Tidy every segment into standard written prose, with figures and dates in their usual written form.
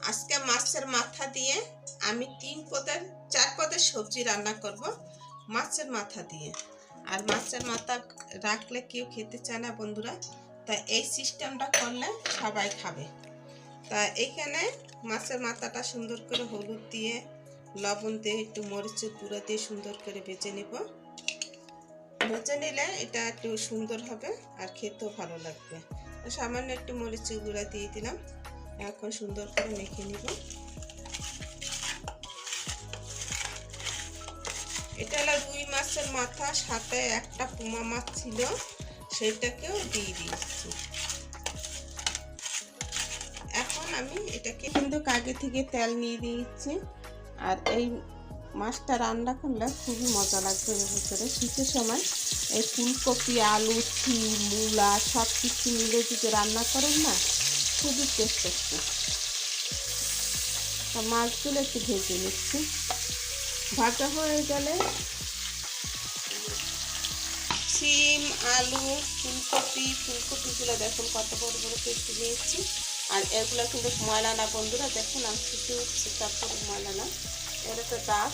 আজকে মাছের মাথা দিয়ে আমি 4 পদের সবজি রান্না করব মাছের মাথা দিয়ে। আর মাছের মাথা রাখলে কেউ খেতে চায় না বন্ধুরা, তাই এই সিস্টেমটা করলে সবাই খাবে। তা এইখানে মাছের মাথাটা সুন্দর করে হলুদ দিয়ে, লবণ দিয়ে, একটু মরিচের গুঁড়ো দিয়ে সুন্দর করে ভেজে নেব। ভেজে নিলে এটা একটু সুন্দর হবে আর খেতেও ভালো লাগবে। সামান্য একটু মরিচের গুঁড়া দিয়ে দিলাম। এখন সুন্দর করে মেখে নিব। এটা হলো রুই মাছের মাথা, সাথে একটা পুমা মাছ ছিল, সেটাকেও দিয়ে দিচ্ছি। এখন আমি এটাকে কিন্তু আগে থেকে তেল নিয়ে দিয়েছি। আর এই মাছটা রান্না করলে খুবই মজা লাগবে। এর ভিতরে শীতের সময় এই ফুলকপি, আলু, শিম, মূলা সব কিছু মিলে যদি রান্না করেন না, খুবই টেস্ট হচ্ছে। তা মাছগুলো একটু ভেজে নিচ্ছি। ভাজা হয়ে গেলে শিম, আলু, ফুলকপিগুলো দেখুন কত বড় বড় কেটে নিয়েছি। আর এগুলো কিন্তু ময়লা না বন্ধুরা, দেখুন আমি ফুটে উঠছি, তারপরে ময়লা না, এটা তো ডাক।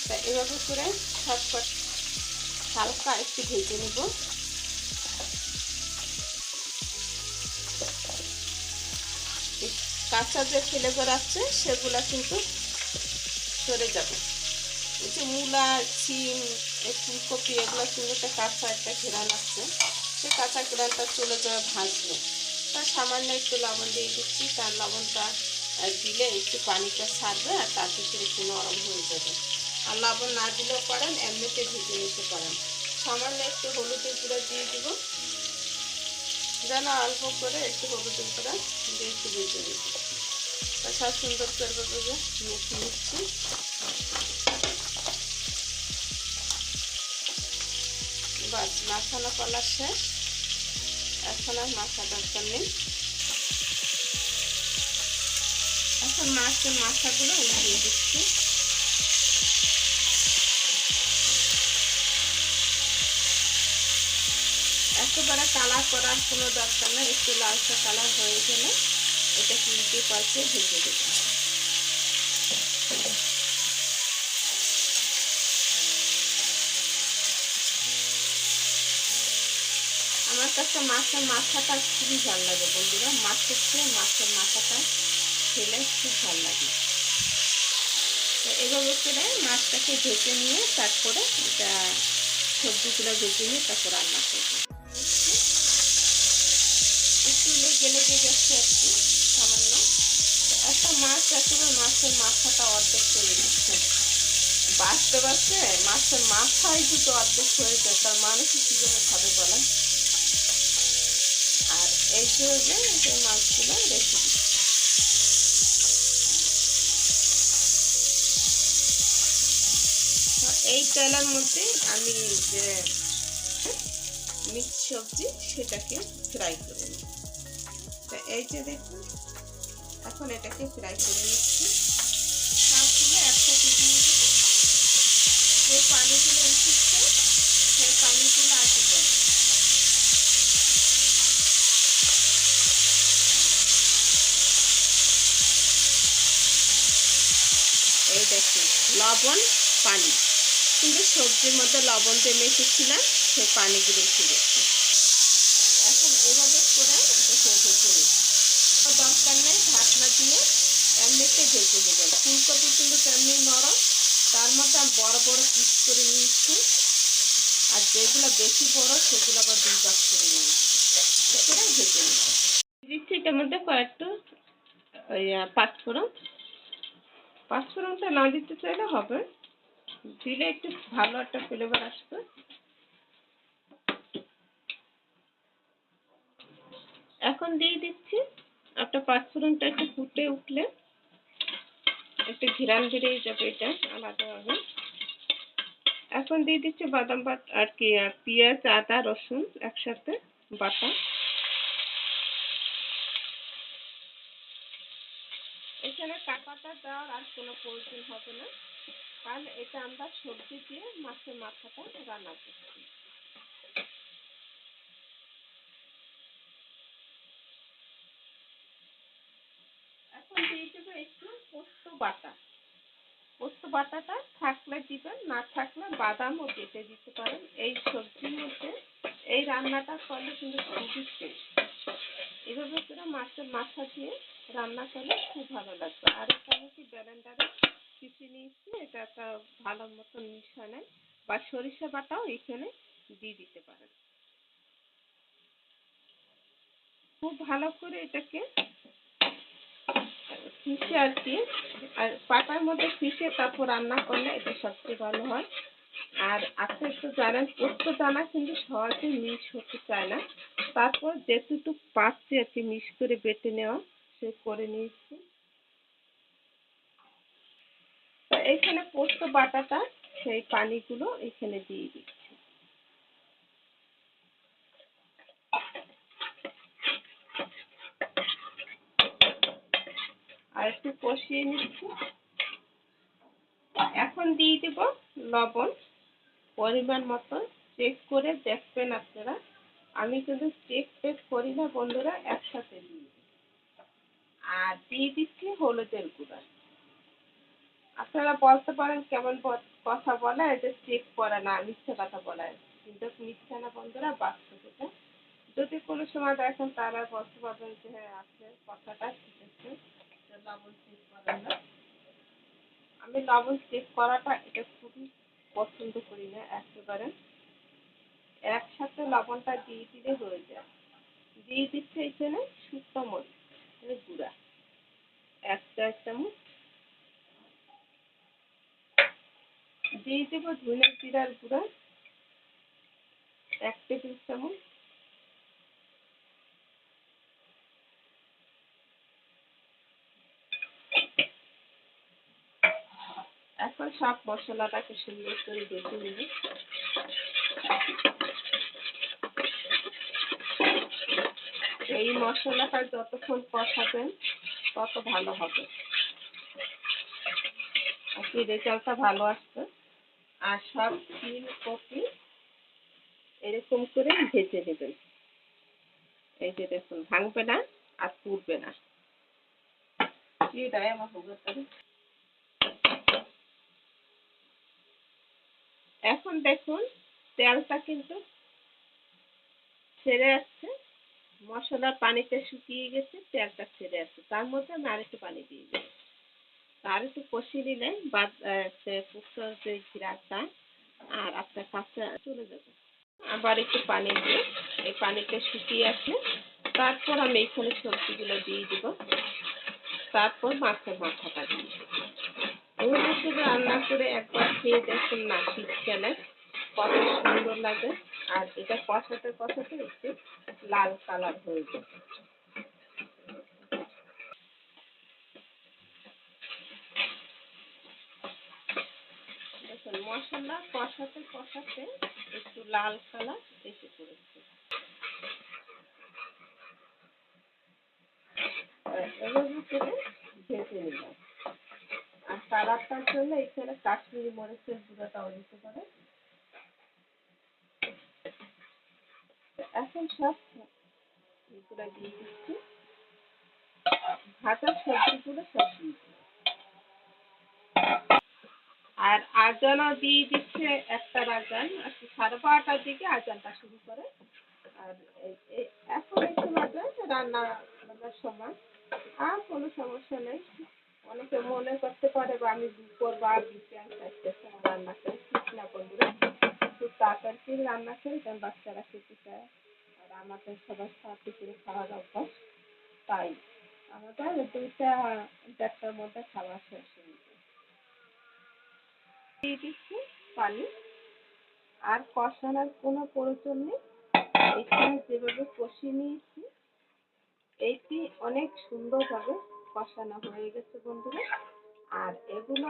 তা এভাবে করে ছটফট হালকা একটু ভেজে নেব। কাঁচা যে ফ্লেভার আছে সেগুলো কিন্তু সরে যাবে। এই যে মূলা, শিম, এই ফুলকপি এগুলো কিন্তু একটা কাঁচা একটা ঘেরান আছে, সেই কাঁচা ঘেরানটা চলে যাবে ভাজলে। তার সামান্য একটু লবণ দিয়ে দিচ্ছি, তার লবণটা দিলে একটু পানিটা ছাড়বে আর তার ভিতরে একটু নরম হয়ে যাবে। আর লবণ না দিলেও পারেন, এমনিতে ভেজে নিতে পারেন। সামান্য একটু হলুদের গুঁড়া দিয়ে দিব, যেন অল্প করে একটু হলুদের গুঁড়া দিয়ে একটু ভেজে দিব। সব সুন্দর করে মেখে নিচ্ছি। বাস মাখানো কলা শেষ, এখন আর মাখা দরকার নেই। এখন মাছের মাথাগুলো উঠিয়ে দিচ্ছি। একেবারে কালার করার কোনো দরকার নেই, একটু লালচে কালার হয়ে গেলে এটা উল্টে পাল্টে ভেজে দেবো। আমার কাছে মাছের মাথাটা খুবই ভালো লাগে বন্ধুরা, মাছের চেয়ে মাছের মাথাটা খেলে খুব ভালো লাগে। তো এভাবে করে মাছটাকে ভেজে নিয়ে তারপরে এটা সবজিগুলো ভেজে নিয়ে তারপর রান্না করবো। একটু লেগে লেগে গেছে একটু সামান্য। একটা মাছ একেবারে মাছের মাথাটা অর্ধেক করে দিচ্ছে। বাঁচতে বাঁচতে মাছের মাথায় যদি অর্ধেক হয়ে যায়, তার মানুষ কি জন্য খাবে বলেন? আর এই যে মাছগুলো রেখে দিচ্ছি। এই তেলের মধ্যে আমি যে মিক্স সবজি সেটাকে ফ্রাই করে নিই। তো এই যে দেখুন, এখন এটাকে ফ্রাই করে নিচ্ছি। সবগুলো একসাথে দিয়ে দেবো। যে পানিগুলো এসেছে সেই পানিগুলো আগে দেবো। এই দেখুন লবণ, পানি, কিন্তু সবজির মধ্যে লবণ দিয়ে মেখেছিলাম, সেই পানিগুলো উঠে গেছে। এখন এভাবে করে এটাকে ভেজে নিই। দরকার নেই ঢাকনা দিয়ে, এমনিতে ভেজে নেবেন। ফুলকপি কিন্তু তেমনি নরম, তার মধ্যে আমি বড় বড় পিস করে নিয়েছি। আর যেগুলো বেশি বড় সেগুলো আবার 2 ভাগ করে নিয়েছি। করে ভেজে নিই। দিচ্ছি এটার মধ্যে কয়েকটা ওই পাঁচফোড়নটা না দিতে চাইলে হবে, দিলে একটু ভালো একটা ফ্লেভার আসবে। এখন দিয়ে দিচ্ছি একটা পাঁচফোড়নটা একটু ফুটে উঠলে একটু ঘিরান বেরিয়ে যাবে, এটা আলাদাভাবে। এখন দিয়ে দিচ্ছি বাদাম বাটা আর কি পেঁয়াজ, আদা, রসুন একসাথে বাটা। এখানে কাঁটাটা দেওয়ার আর কোনো প্রয়োজন হবে না, কারণ এটা আমরা সবজি দিয়ে মাছের মাথাটা রান্না করছি। দিয়ে দেবো একটু পোস্ত বাটা। পোস্ত বাটাটা থাকলে দিবেন, না থাকলে বাদামও বেটে দিতে পারেন। এই সবজির মধ্যে এই রান্নাটা করলে কিন্তু খুবই টেস্ট। এভাবে করে মাছের মাথা দিয়ে রান্না করলে খুব ভালো লাগবে। আর এখানে কি ব্লেন্ডারে পিষে নিয়েছি, এটা একটা ভালো মতন মিশানো, বা সরিষা বাটাও এখানে দিয়ে দিতে পারেন। খুব ভালো করে এটাকে পিষে আর কি, আর পাটার মধ্যে পিষে তারপর রান্না করলে এটা সবচেয়ে ভালো হয়। আর আপনি একটু জানেন পোস্ত দানা কিন্তু সহজে মিক্স হতে চায় না, তারপর যেটুকু পাচ্ছি আর কি মিক্স করে বেটে নেওয়া সে করে নিয়েছি। তো এইখানে পোস্ত বাটাটা সেই পানিগুলো এখানে দিয়ে দিচ্ছি, আর একটু কষিয়ে নিচ্ছি। এখন দিয়ে দেব লবণ পরিমাণ মতো, চেক করে দেখবেন আপনারা। আমি কিন্তু চেক করি না বন্ধুরা, একসাথে দিই। আর দিয়ে দিচ্ছি হলুদের গুঁড়া। আপনারা বলতে পারেন কেমন কথা বলে, এটা চেক করে না, মিথ্যে কথা বলে, কিন্তু মিথ্যে না বন্ধুরা, বাস্তব এটা। যদি কোনো সময় দেখেন তারা বলতে পারবেন যে হ্যাঁ আছে কথাটা ঠিক আছে, লবণ চেক করেন না। আমি লবণ চেক করাটা এটা খুবই পছন্দ করি না একেবারে। একসাথে লবণটা দিয়ে দিলে হয়ে যায়। দিয়ে দিচ্ছে এখানে শুকনো মরিচ গুঁড়া 1 চা চামচ, দিয়ে দেবো ধনে জিরার গুঁড়া 1 টেবিল চামচ, এখন সব মশলাটাকে সুন্দর করে বেটে নেব। এই মশলাটা যতক্ষণ কষাবেন তত ভালো হবে, আর কি রেজাল্টটা ভালো আসবে। আর সব তিল কপি এরকম করে ভেজে নেবেন। এই যে দেখুন ভাঙবে না আর পুড়বে না। এখন দেখুন তেলটা কিন্তু ছেড়ে আসছে, মশলার পানিটা শুকিয়ে গেছে, তেলটা ছেড়ে আসছে। তার মধ্যে আমি আরেকটু পানি দিয়ে দেবো, আর একটু কষিয়ে নিলে বা শুক্তোর যে ঘিরাটা আর আপনার কাঁচা চলে যাবে। আবার একটু পানি দিয়ে এই পানিটা শুকিয়ে আসলে তারপর আমি এখানে সবজিগুলো দিয়ে দিব, তারপর মাছের মাথাটা দিয়ে দেবো। এভাবে করে রান্না করে একবার খেয়ে দেখুন না শীতকালে কত সুন্দর লাগে। আর এটা কষাতে কষাতে একটু লাল কালার হয়ে যাবে। দেখুন মশলা কষাতে কষাতে একটু লাল কালার এসে পড়েছে। এভাবে করে ভেজে নিলাম। আর কালারটার জন্য এখানে কাশ্মীরি মরিচের গুঁড়োটাও দিতে পারে। এখন সব এগুলো দিয়ে দিচ্ছি, ভাজা সবজিগুলো সব দিয়ে দিচ্ছি। আর আজানও দিয়ে দিচ্ছে, একটা আজান আর 12:30টার দিকে আজানটা শুরু করে। আর এখন একটু বাজে রান্না বান্নার সময়, আর কোনো সমস্যা নেই। অনেকে মনে করতে পারে বা আমি দুপুর বা বিকেল 4টার সময় রান্না করি, ঠিক না বন্ধুরা। একটু তাড়াতাড়ি রান্না করি কারণ বাচ্চারা খেতে চায়, আর আমাদের সবার সাথে করে খাওয়ার অভ্যাস, তাই আমাদের 2টা-4টার মধ্যে খাওয়া শেষ হয়ে যায়। দিয়ে দিচ্ছি পানি, আর কষানোর কোনো প্রয়োজন নেই। এখানে যেভাবে কষিয়ে নিয়েছি এইটি অনেক সুন্দরভাবে কষানো হয়ে গেছে বন্ধুরা, আর এগুলো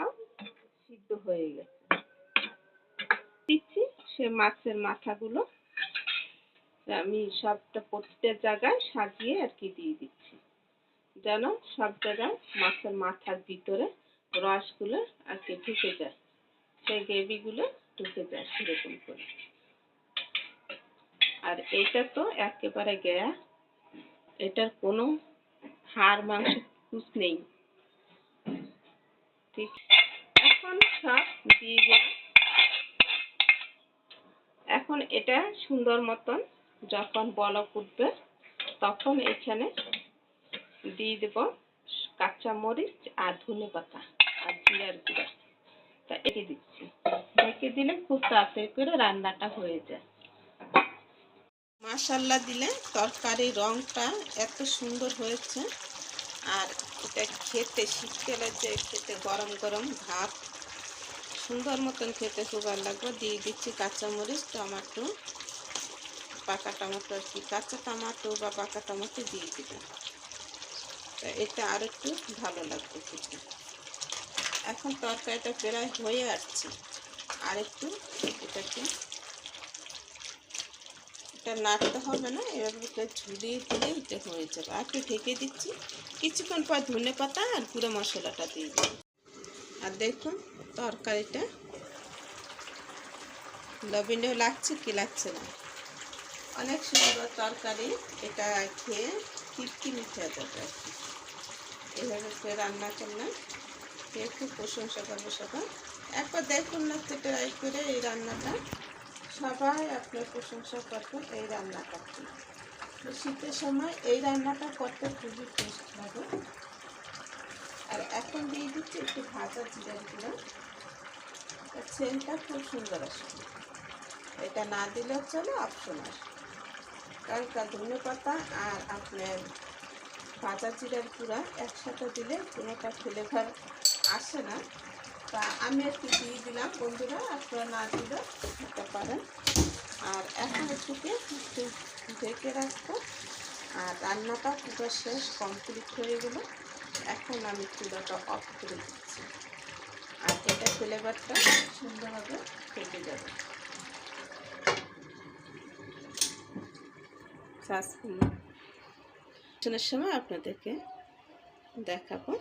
সিদ্ধ হয়ে গেছে। দিচ্ছি সে মাছের মাথাগুলো, আমি সবটা প্রত্যেক জায়গায় সাজিয়ে আর কি দিয়ে দিচ্ছি, যেন সব জায়গায় মাছের মাথার ভিতরে রসগুলো আর কি ঢুকে যায়, সেই গ্রেভিগুলো ঢুকে যায় সেরকম করে। আর এটা তো একেবারে গেয়া, এটার কোনো হাড় মাংস কুছ নেই, ঠিক এখন সব দিয়ে দিলাম। এখন এটা সুন্দর মতন যখন বলক উঠবে তখন এখানে দিয়ে দেব কাঁচা মরিচ আর ধনেপাতা আর জিরার গুঁড়া। তা একে দিচ্ছি, ঢেকে দিলে খুব তাড়াতাড়ি করে রান্নাটা হয়ে যায়। মাশাআল্লাহ দিলে তরকারির রংটা এত সুন্দর হয়েছে। আর এটা খেতে শীতকালে যে খেতে গরম গরম ভাত সুন্দর মতন খেতে খুব ভালো লাগবে। দিয়ে দিচ্ছি কাঁচামরিচ, টমেটো, পাকা টমেটো আর কি, কাঁচা টমেটো বা পাকা টমেটো দিয়ে দিবেন, তা এটা আর একটু ভালো লাগবে খেতে। এখন তরকারিটা প্রায় হয়ে আসছে, আর একটু এটা নাড়তে হবে না, এভাবে ঝুলিয়ে দিলে এটা হয়ে যাবে। আর একটু ঢেকে দিচ্ছি, কিছুক্ষণ পর ধনেপাতা আর গুঁড়ো মশলাটা দিয়ে দিই। আর দেখুন তরকারিটা লবণীয় লাগছে কি লাগছে না, অনেক সুন্দর তরকারি। এটা খেয়ে খিটখিটে খেয়ে যাবে আর কি। এভাবে করে রান্না করলে খেয়ে খুব প্রশংসা করবে সবাই। একবার দেখুন না ট্রাই করে এই রান্নাটা, সবাই আপনার প্রশংসা করবেন এই রান্নাটা। শীতের সময় এই রান্নাটা করতে খুবই টেস্ট লাগে। আর এখন দিয়ে দিচ্ছি একটু ভাজা জিরার গুঁড়ো, সেন্টটা খুব সুন্দর আসে। এটা না দিলেও চলে, অপশনাল, কারণ ধনেপাতা আর আপনার ভাজা জিরার গুঁড়া একসাথে দিলে কোনোটা ফ্লেভার আসে না। তা আমি একটু দিয়ে দিলাম বন্ধুরা, আপনারা না দিলে দিতে পারেন। আর এখন একটু ঢেকে রাখবো। আর রান্নাটা পুরো শেষ কমপ্লিট হয়ে গেল। এখন আমি চুলাটা অফ করে দিচ্ছি। আর এটা ফ্লেভারটা সুন্দরভাবে থেকে যাবে। সাসের সময় আপনাদেরকে দেখাবো।